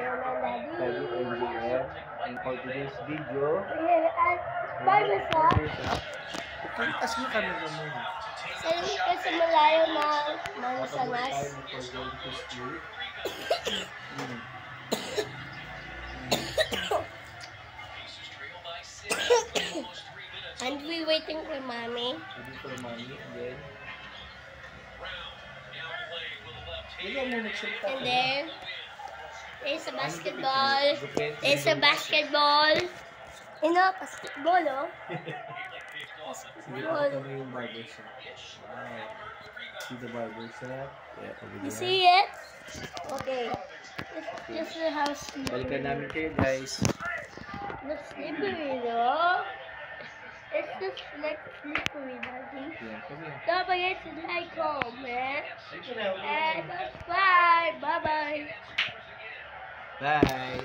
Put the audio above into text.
Daddy NJM. And for today's video, Pagkas mo kami naman. Kasi malayo na kapag tayo sanas. mag-going to sleep. And we waiting for mommy. Ready for mommy. And then, And then there's a basketball. There's a basketball. You know, basketball, oh. sige, pakita mo yung barber shop. Wow. See the barber shop? Yeah, over You there. see it? Okay. This is the house. Balikan namin kayo, guys. The slippery, though. It's just like slippery, Daddy. Yeah, come here. Don't forget to like, comment, and subscribe. Bye-bye. Bye!